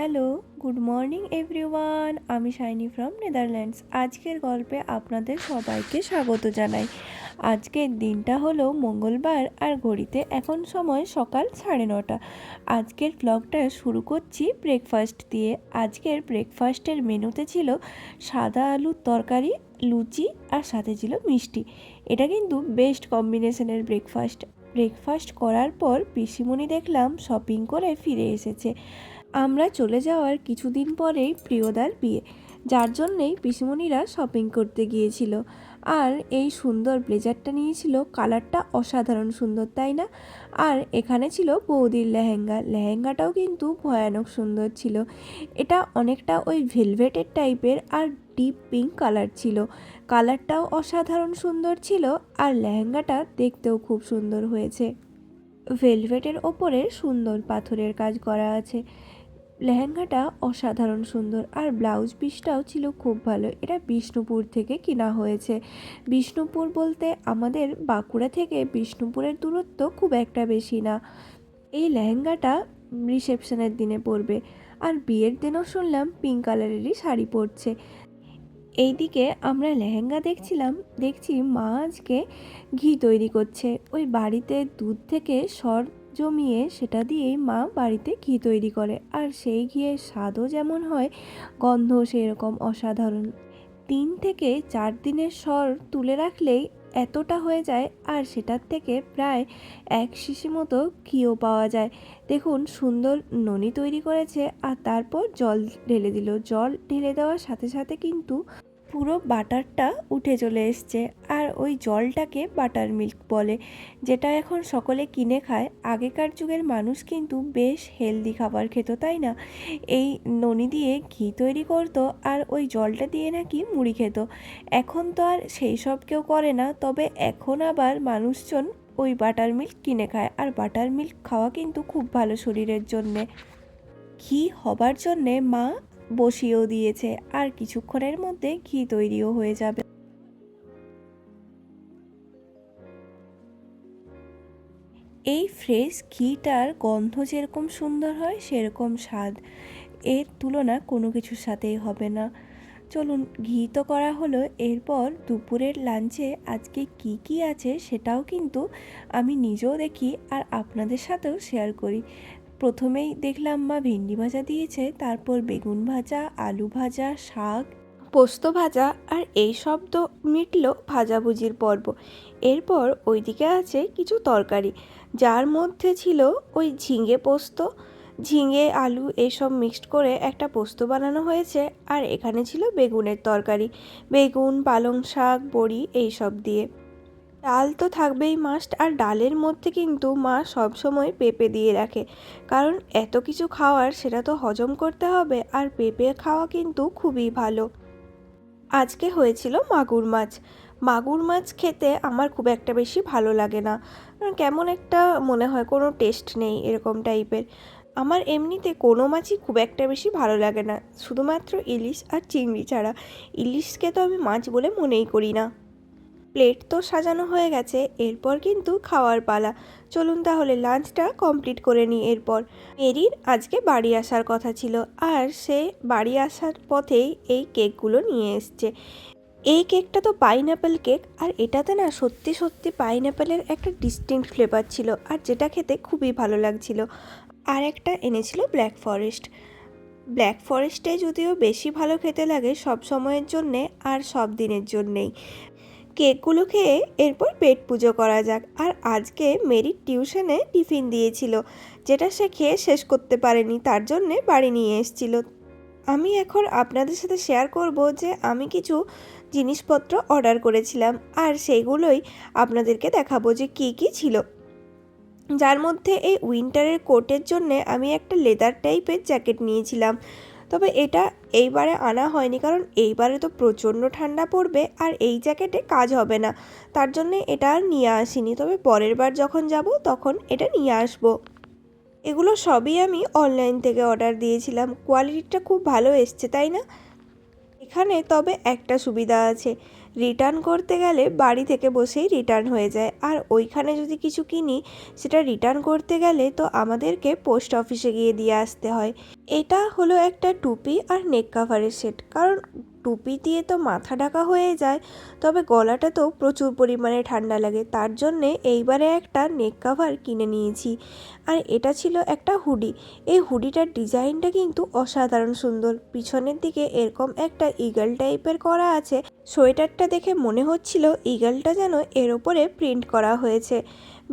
Hello, good morning everyone. আমি shiny from Netherlands. আজকের গল্পে আপনাদের সবাইকে স্বাগত জানাই। আজকের দিনটা হলো মঙ্গলবার আর ঘড়িতে এখন সময় সকাল 9:30। আজকের ব্লগটা শুরু করছি ব্রেকফাস্ট দিয়ে। আজকের ব্রেকফাস্টের মেনুতে ছিল সাদা আলুর তরকারি, লুচি আর সাথে ছিল মিষ্টি। এটা কিন্তু বেস্ট কম্বিনেশনের ব্রেকফাস্ট করার পর পিসিমণি দেখলাম শপিং করে ফিরে এসেছে। আমরা চলে যাওয়ার কিছুদিন পরেই প্রিয়দার বিয়ে, যার জন্যেই পিসিমণিরা শপিং করতে গিয়েছিল। আর এই সুন্দর ব্লেজারটা নিয়েছিল, কালারটা অসাধারণ সুন্দর, তাই না? আর এখানে ছিল বৌদির লেহেঙ্গাটাও কিন্তু ভয়ানক সুন্দর ছিল। এটা অনেকটা ওই ভেলভেটের টাইপের আর ডিপ পিঙ্ক কালার ছিল। কালারটাও অসাধারণ সুন্দর ছিল আর লেহেঙ্গাটা দেখতেও খুব সুন্দর হয়েছে। ভেলভেটের ওপরে সুন্দর পাথরের কাজ করা আছে। লেহেঙ্গাটা অসাধারণ সুন্দর আর ব্লাউজ পিসটাও ছিল খুব ভালো। এটা বিষ্ণুপুর থেকে কেনা হয়েছে। বিষ্ণুপুর বলতে আমাদের বাঁকুড়া থেকে বিষ্ণুপুরের দূরত্ব খুব একটা বেশি না। এই লেহেঙ্গাটা রিসেপশনের দিনে পরবে, আর বিয়ের দিনও শুনলাম পিঙ্ক কালারেরই শাড়ি পরছে। এইদিকে আমরা লেহেঙ্গা দেখছি মা আজকে ঘি তৈরি করছে। ওই বাড়িতে দুধ থেকে সর জমিয়ে সেটা দিয়েই মা বাড়িতে ঘি তৈরি করে, আর সেই ঘিয়ের স্বাদও যেমন হয়, গন্ধও সেরকম অসাধারণ। 3 থেকে 4 দিনের সর তুলে রাখলেই এতটা হয়ে যায়, আর সেটার থেকে প্রায় 1 শিশি মতো ঘিও পাওয়া যায়। দেখুন, সুন্দর ননি তৈরি করেছে আর তারপর জল ঢেলে দিল। জল ঢেলে দেওয়ার সাথে সাথে কিন্তু পুরো বাটারটা উঠে চলে এসছে। আর ওই জলটাকে বাটার মিল্ক বলে, যেটা এখন সকলে কিনে খায়। আগেকার যুগের মানুষ কিন্তু বেশ হেলদি খাবার খেত, তাই না? এই ননি দিয়ে ঘি তৈরি করতো আর ওই জলটা দিয়ে নাকি মুড়ি খেত। এখন তো আর সেই সব কেউ করে না, তবে এখন আবার মানুষজন ওই বাটার মিল্ক কিনে খায়, আর বাটার মিল্ক খাওয়া কিন্তু খুব ভালো শরীরের জন্যে। ঘি হবার জন্যে মা বসিয়েও দিয়েছে, আর কিছুক্ষণের মধ্যে ঘি তৈরিও হয়ে যাবে। এই ফ্রেশ ঘিটার গন্ধ যেরকম সুন্দর হয়, সেরকম স্বাদ এর তুলনা কোনো কিছুর সাথেই হবে না। চলুন, ঘি তো করা হলো, এরপর দুপুরের লাঞ্চে আজকে কি কি আছে সেটাও কিন্তু আমি নিজেও দেখি আর আপনাদের সাথেও শেয়ার করি। প্রথমেই দেখলাম মা ভেন্ডি ভাজা দিয়েছে, তারপর বেগুন ভাজা, আলু ভাজা, শাক, পোস্ত ভাজা, আর এই সব তো মিটলো ভাজাভুজির পর্ব। এরপর ওইদিকে আছে কিছু তরকারি, যার মধ্যে ছিল ওই ঝিঙে পোস্ত, ঝিঙে আলু এইসব মিক্সড করে একটা পোস্ত বানানো হয়েছে। আর এখানে ছিল বেগুনের তরকারি, বেগুন, পালং শাক, বড়ি এইসব দিয়ে। ডাল তো থাকবেই মাস্ট, আর ডালের মধ্যে কিন্তু মা সবসময় পেঁপে দিয়ে রাখে, কারণ এত কিছু খাওয়ার সেটা তো হজম করতে হবে, আর পেঁপে খাওয়া কিন্তু খুবই ভালো। আজকে হয়েছিল মাগুর মাছ। মাগুর মাছ খেতে আমার খুব একটা বেশি ভালো লাগে না, কেমন একটা মনে হয় কোনো টেস্ট নেই এরকম টাইপের। আমার এমনিতে কোনো মাছই খুব একটা বেশি ভালো লাগে না, শুধুমাত্র ইলিশ আর চিংড়ি ছাড়া। ইলিশকে তো আমি মাছ বলে মনেই করি না। প্লেট তো সাজানো হয়ে গেছে, এরপর কিন্তু খাওয়ার পালা। চলুন তাহলে লাঞ্চটা কমপ্লিট করে নিই। এরপর মেরির আজকে বাড়ি আসার কথা ছিল, আর সে বাড়ি আসার পথেই এই কেকগুলো নিয়ে এসছে। এই কেকটা তো পাইনঅ্যাপেল কেক, আর এটাতে না সত্যি সত্যি পাইনঅ্যাপেলের একটা ডিস্টিংক্ট ফ্লেভার ছিল, আর যেটা খেতে খুবই ভালো লাগছিল। আর একটা এনেছিল ব্ল্যাক ফরেস্টে যদিও বেশি ভালো খেতে লাগে সব সময়ের জন্যে আর সব দিনের জন্যেই। কেকগুলো খেয়ে এরপর পেট পুজো করা যাক। আর আজকে মেরির টিউশনে টিফিন দিয়েছিল, যেটা সে খেয়ে শেষ করতে পারেনি, তার জন্যে বাড়ি নিয়ে এসেছিল। আমি এখন আপনাদের সাথে শেয়ার করব যে আমি কিছু জিনিসপত্র অর্ডার করেছিলাম, আর সেইগুলোই আপনাদেরকে দেখাবো যে কী কী ছিল। যার মধ্যে এই উইন্টারের কোটের জন্যে আমি একটা লেদার টাইপের জ্যাকেট নিয়েছিলাম, তবে এটা এইবারে আনা হয়নি, কারণ এইবারে তো প্রচণ্ড ঠান্ডা পড়বে আর এই জ্যাকেটে কাজ হবে না, তার জন্যে এটা আর নিয়ে আসিনি। তবে পরের বার যখন যাব তখন এটা নিয়ে আসবো। এগুলো সবই আমি অনলাইন থেকে অর্ডার দিয়েছিলাম, কোয়ালিটিটা খুব ভালো এসছে, তাই না? এখানে তবে একটা সুবিধা আছে, রিটার্ন করতে গেলে বাড়ি থেকে বসেই রিটার্ন হয়ে যায়, আর ওইখানে যদি কিছু কিনি সেটা রিটার্ন করতে গেলে তো আমাদেরকে পোস্ট অফিসে গিয়ে দিয়ে আসতে হয়। এটা হলো একটা টুপি আর নেক কাভারের সেট, কারণ টুপি দিয়ে তো মাথা ঢাকা হয়ে যায়, তবে গলাটা তো প্রচুর পরিমাণে ঠান্ডা লাগে, তার জন্যে এইবারে একটা নেক কাভার কিনে নিয়েছি। আর এটা ছিল একটা হুডি। এই হুডিটার ডিজাইনটা কিন্তু অসাধারণ সুন্দর, পিছনের দিকে এরকম একটা ইগল টাইপের করা আছে। সোয়েটারটা দেখে মনে হচ্ছিল ইগলটা যেন এর ওপরে প্রিন্ট করা হয়েছে,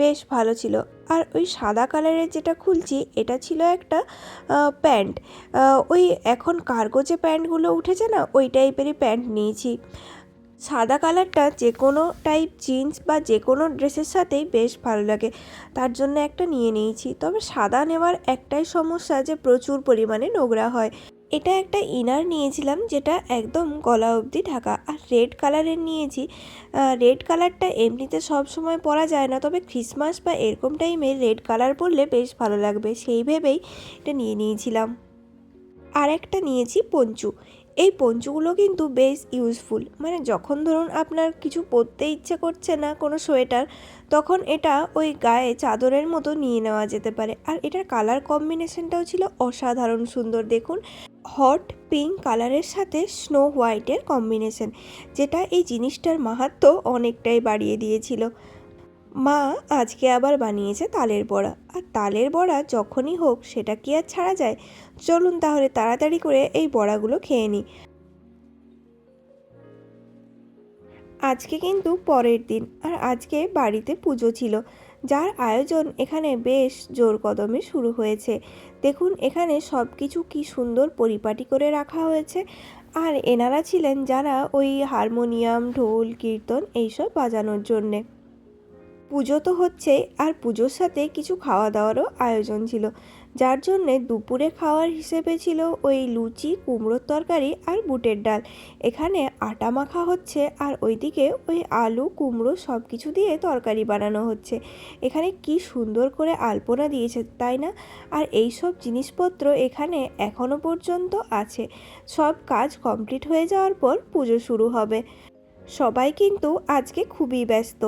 বেশ ভালো ছিল। আর ওই সাদা কালারের যেটা খুলছি এটা ছিল একটা প্যান্ট, ওই এখন কার্গো যে প্যান্টগুলো উঠেছে না, ওই টাইপেরই প্যান্ট নিয়েছি। সাদা কালারটা যে কোনো টাইপ জিন্স বা যে কোনো ড্রেসের সাথেই বেশ ভালো লাগে, তার জন্য একটা নিয়ে নিয়েছি। তবে সাদা নেওয়ার একটাই সমস্যা যে প্রচুর পরিমাণে নোংরা হয়। এটা একটা ইনার নিয়েছিলাম যেটা একদম গলা অবধি ঢাকা, আর রেড কালারের নিয়েছি। রেড কালারটা এমনিতে সব সময় পরা যায় না, তবে ক্রিসমাস বা এরকম টাইমে রেড কালার পরলে বেশ ভালো লাগবে, সেই ভেবেই এটা নিয়ে নিয়েছিলাম। আর একটা নিয়েছি পঞ্চু। এই পঞ্চুগুলো কিন্তু বেশ ইউজফুল, মানে যখন ধরুন আপনার কিছু পরতে ইচ্ছে করছে না কোনো সোয়েটার, তখন এটা ওই গায়ে চাদরের মতো নিয়ে নেওয়া যেতে পারে। আর এটার কালার কম্বিনেশনটাও ছিল অসাধারণ সুন্দর, দেখুন হট পিঙ্ক কালারের সাথে স্নো হোয়াইটের কম্বিনেশন, যেটা এই জিনিসটার মাহাত্ম্য অনেকটাই বাড়িয়ে দিয়েছিল। মা আজকে আবার বানিয়েছে তালের বড়া, আর তালের বড়া যখনই হোক সেটা কি আর ছাড়া যায়। চলুন তাহলে তাড়াতাড়ি করে এই বড়াগুলো খেয়ে নিই। আজকে কিন্তু পরের দিন, আর আজকে বাড়িতে পুজো ছিল, যার আয়োজন এখানে বেশ জোর কদমে শুরু হয়েছে। দেখুন এখানে সব কিছু কি সুন্দর পরিপাটি করে রাখা হয়েছে। আর এনারা ছিলেন যারা ওই হারমোনিয়াম, ঢোল, কীর্তন এইসব বাজানোর জন্যে। পুজো তো হচ্ছেই, আর পুজোর সাথে কিছু খাওয়া দাওয়ারও আয়োজন ছিল, যার জন্যে দুপুরে খাওয়ার হিসেবে ছিল ওই লুচি, কুমড়োর তরকারি আর বুটের ডাল। এখানে আটা মাখা হচ্ছে, আর ওইদিকে ওই আলু কুমড়ো সব কিছু দিয়ে তরকারি বানানো হচ্ছে। এখানে কি সুন্দর করে আলপনা দিয়েছে তাই না? আর এই সব জিনিসপত্র এখানে এখনো পর্যন্ত আছে। সব কাজ কমপ্লিট হয়ে যাওয়ার পর পুজো শুরু হবে। সবাই কিন্তু আজকে খুবই ব্যস্ত,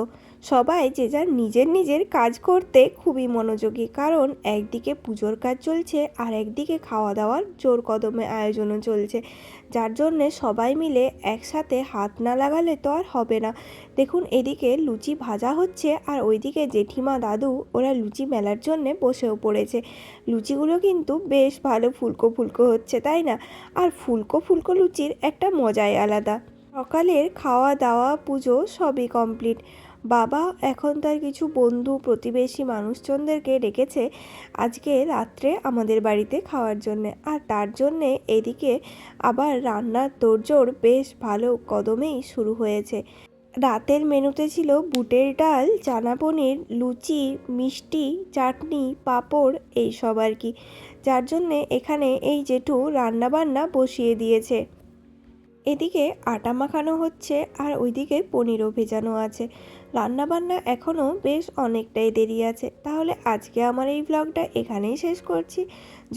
সবাই যে যার নিজের নিজের কাজ করতে খুবই মনোযোগী, কারণ একদিকে পুজোর কাজ চলছে আর একদিকে খাওয়া দাওয়ার জোর কদমে আয়োজনও চলছে, যার জন্যে সবাই মিলে একসাথে হাত না লাগালে তো আর হবে না। দেখুন এদিকে লুচি ভাজা হচ্ছে, আর ওইদিকে জেঠিমা দাদু ওরা লুচি মেলার জন্যে বসেও পড়েছে। লুচিগুলো কিন্তু বেশ ভালো ফুলকো ফুলকো হচ্ছে তাই না? আর ফুলকো ফুলকো লুচির একটা মজাই আলাদা। সকালের খাওয়া দাওয়া পুজো সবই কমপ্লিট। বাবা এখন তার কিছু বন্ধু প্রতিবেশী মানুষজনদেরকে ডেকেছে আজকে রাত্রে আমাদের বাড়িতে খাওয়ার জন্যে, আর তার জন্যে এদিকে আবার রান্নার তোড়জোড় বেশ ভালো কদমেই শুরু হয়েছে। রাতের মেনুতে ছিল বুটের ডাল, চানা পনির, লুচি, মিষ্টি, চাটনি, পাঁপড় এইসব আর কি, যার জন্যে এখানে এই জেঠু রান্নাবান্না বসিয়ে দিয়েছে। এদিকে আটা মাখানো হচ্ছে, আর ওইদিকে পনিরও ভেজানো আছে। রান্নাবান্না এখনও বেশ অনেকটাই দেরি আছে। তাহলে আজকে আমার এই ব্লগটা এখানেই শেষ করছি।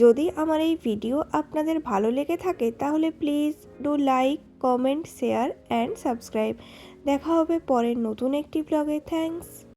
যদি আমার এই ভিডিও আপনাদের ভালো লেগে থাকে তাহলে please do like, comment, share and subscribe. দেখা হবে পরের নতুন একটি ব্লগে। থ্যাঙ্কস।